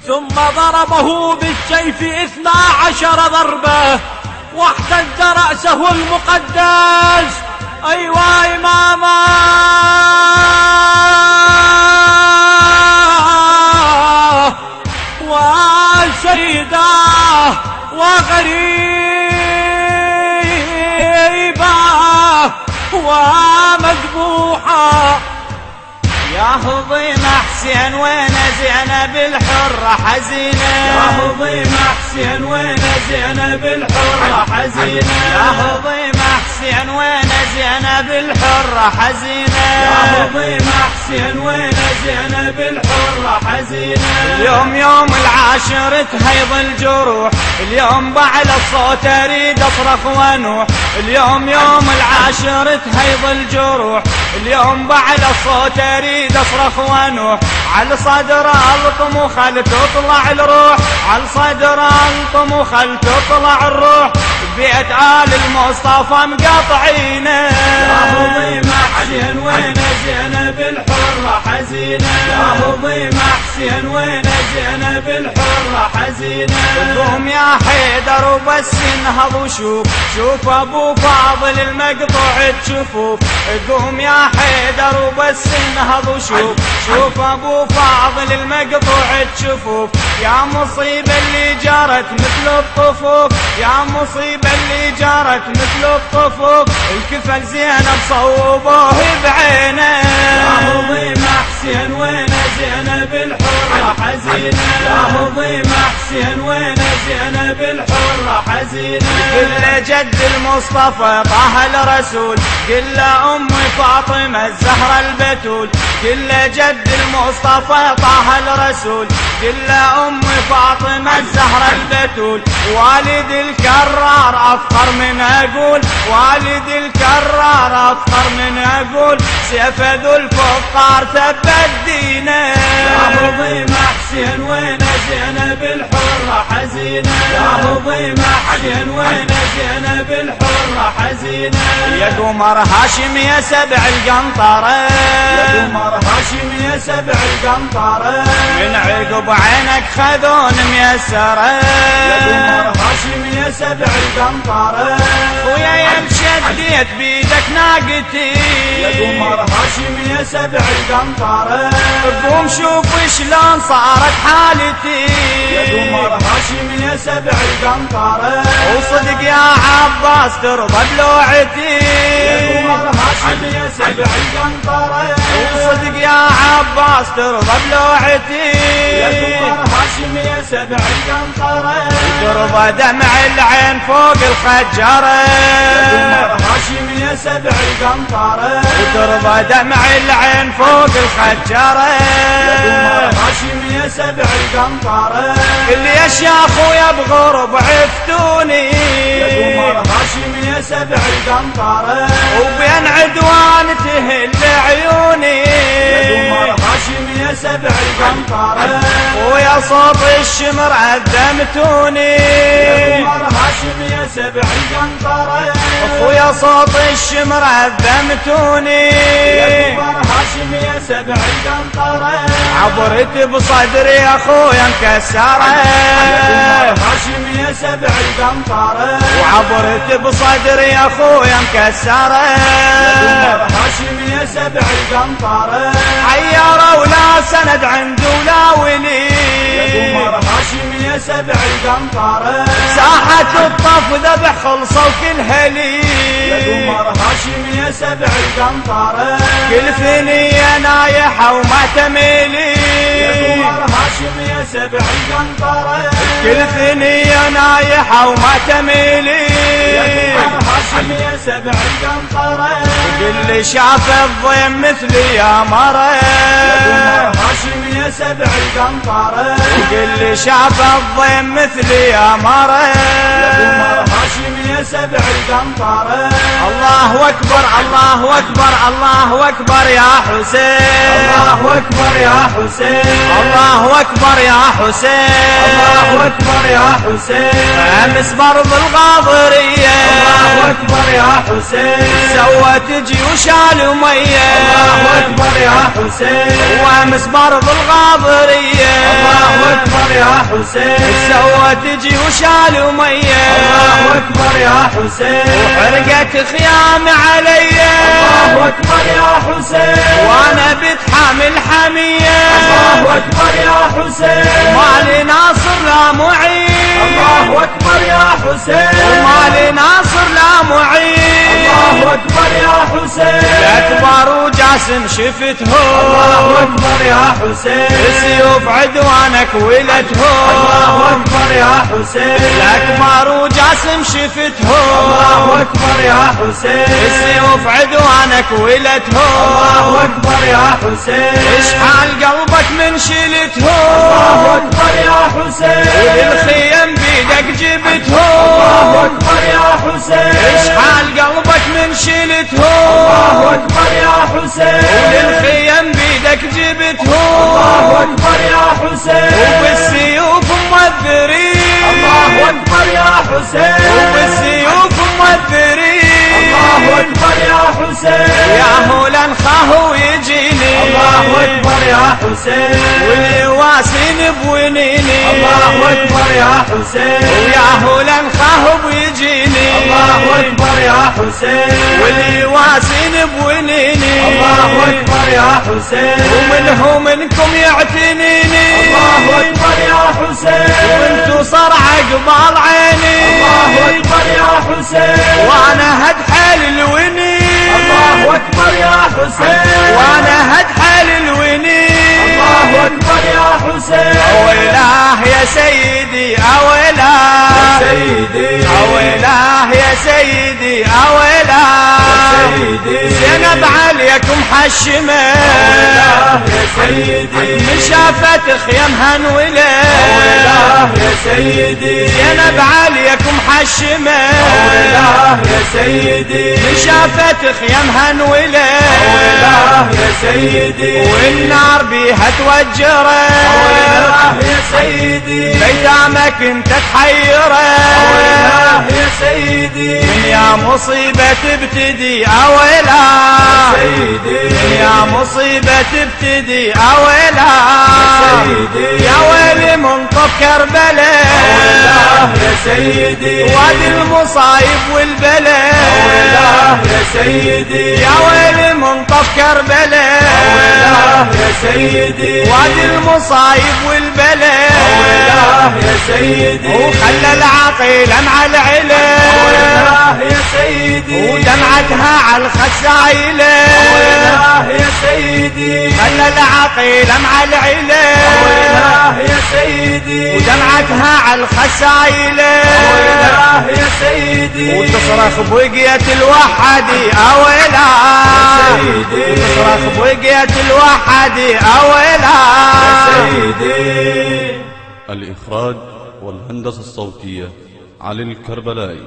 ثم ضربه بالسيف 12 ضربة واحتز رأسه المقدس. أيوا إماما وسيدا وغريبا ومذبوحا. يا هضيم حسين وين زينب الحرة حزينة، يا هضيم حسين وين زينب الحرة حزينة، يا هضيم حسين وين زينب الحرة حزينة، يا هضيم حسين وين زينب الحرة حزينة. اليوم يوم العاشر تهيض الجروح، اليوم بعد الصوت اريد اصرخ ونوح، اليوم يوم العاشر تهيض الجروح، اليوم بعد الصوت اريد اصرخ ونوح. على صدر الطم وخل تطلع الروح، على صدر الطم وخل تطلع الروح. بيت آل المصطفى مقاطعينه. يا هضيم حسين وين زينب الحرة حزينة، يا هضيم حسين وين زينب الحرة حزينة. قوم يا حيدر وبس انهض وشوف، شوف ابو فاضل المقطوع تشوفوف. قوم يا حيدر وبس انهض وشوف، شوف ابو فاضل المقطوع تشوفوف. يا مصيبة اللي جرت مثل الطفوف، يا مصيبة اللي جرت مثل الطفوف. الكفل زينب صوبوه بعينه. يا هضيم حسين وين زينب الحرة حزينة، يا هضيم حسين وين زينب الحرة حزينة. قل جد المصطفى طه الرسول، قل أم فاطمة الزهرة البتول، قل جد المصطفى طه الرسول، قل أم فاطمة الزهرة البتول. والد الكرار أفخر من أقول، والد الكرار أفخر من أقول. سيف ذو الفقار ثبت دينه. يا هضيم حسين وين زينب الحرة حزينة، يا هضيم حسين وين زينب الحرة حزينة. يا قمر هاشم يا سبع القنطرة، يا قمر هاشم يا سبع القنطرة. من عقب عينك خذون ميسرة، يا قمر هاشم يا سبع القنطرة. ويا يمشديت بيدك ناقتي، يا قمر هاشم يا سبع القنطرة. قوم شوف شلون صارت حالتي، يا قمر هاشم يا سبع القنطرة. وصدق يا عباس ترضى بلوعتي، يا قمر هاشم يا سبع القنطرة. وصدق يا عباس ترضى بلوعتي، يا قمر هاشم يا سبع القنطرة. ترضى دمع العين فوق الخجرة، يا قمر هاشم يا سبع القنطرة. ترضى دمع العين فوق الخجرة. يا قمر هاشم يا سبع القنطرة. ليش يا اخويا بغرب عفتوني، يا قمر هاشم يا سبع القنطرة. وبين عدوان تهل عيوني، يا قمر هاشم يا سبع القنطرة. ويا صوت الشمر عذمتوني، يا قمر هاشم يا سبع القنطرة. ويا صوت الشمر عذمتوني، يا قمر هاشم يا سبع القنطرة. عبرت بصدري يا اخويا مكسرة، يا قمر هاشم يا سبع القنطرة. وعبرت بصدري يا اخويا مكسرة، يا قمر هاشم يا سبع القنطرة. حيارة ولا سند عنده ولا ولي، يا قمر هاشم يا سبع القنطرة. ساحة الطف ذبح خلصوا كل هلي، يا قمر هاشم يا سبع القنطرة. كل ثنية نايحة وما تميلي، يا قمر هاشم يا سبع القنطرة. كل ثنية نايحة وما تميلي، يا قمر هاشم يا سبع القنطرة. اللي شاف الضيم مثلي يا مرة، يا قمر هاشم يا سبع القنطرة. اللي شاف الضيم مثلي يا مرة، يا قمر هاشم يا سبع القنطرة. الله اكبر الله اكبر الله اكبر يا حسين، الله اكبر يا حسين، الله اكبر يا حسين، الله اكبر يا حسين. امس برض الغاضرية، الله اكبر يا حسين. سوت جيوش الأمية، الله اكبر يا حسين. وامس برض الغاضرية، الله اكبر يا حسين سوت جيوش الأمية الله أكبر يا حسين وحرقت خيام علي الله أكبر يا حسين وانا بتحامل حمية الله أكبر يا حسين مالي ناصر لا معين الله أكبر يا حسين ومالي ناصر لا معين الله أكبر يا حسين الأكبر وجاسم شفتهم الله أكبر يا حسين سيوف عدوانك ولدهم الله أكبر يا حسين الأكبر وجاسم شفتهم الله أكبر يا حسين سيوف عدوانك ولدهم الله أكبر يا حسين اشحال قلبك من شلتهم الله أكبر يا حسين وللخيم بيدك جبتهم الله أكبر يا حسين اشحال قلبك من شلتهم الله أكبر يا حسين وللخيم بيدك جبتهم الله أكبر يا حسين وبالسيوف موذرين الله أكبر يا حسين وبالسيوف موذرين الله أكبر يا حسين يا هولا نخاه ويجيني الله أكبر يا حسين والواسين بونيني الله أكبر يا حسين ويا هولا نخاه ويجيني الله أكبر يا حسين والواسين بونيني الله أكبر يا حسين ومنه منكم يعتنيني الله أكبر يا حسين وانتو صرع قبال عيني الله أكبر يا حسين وانا هد حال الوني الله أكبر يا حسين وانا هد حال الوني الله أكبر يا حسين اويلاه يا سيدي اويلاه سيدي اويلاه يا سيدي اويلاه سيدي زينب عليكم حشمه يا سيدي من شافت خيمها انوله يا سيدي زينب عليكم حشمه يا سيدي من شافت خيمها انوله يا سيدي والنار بيها توجره يا سيدي بيدامك انت تحيره يا سيدي يا مصيبة تبتدي اويلا سيدي يا مصيبة تبتدي اويلا سيدي يا ويلي منطف كربلاء يا سيدي وادي المصايب والبلاء يا سيدي يا ويلي منطف كربلاء يا سيدي وادي المصايب والبلاء يا سيدي وخلى العقيلة مع العلا يا سيدي ودمعتها على الخسايلة يا سيدي خلى العقيلة مع العلا يا سيدي ودمعتها على الخسايلة يا سيدي وتصرخ بوقية الوحدي اويلا وتصرخ بوقية الوحدي اويلا سيدي. الإخراج والهندسة الصوتية علي الكربلائي.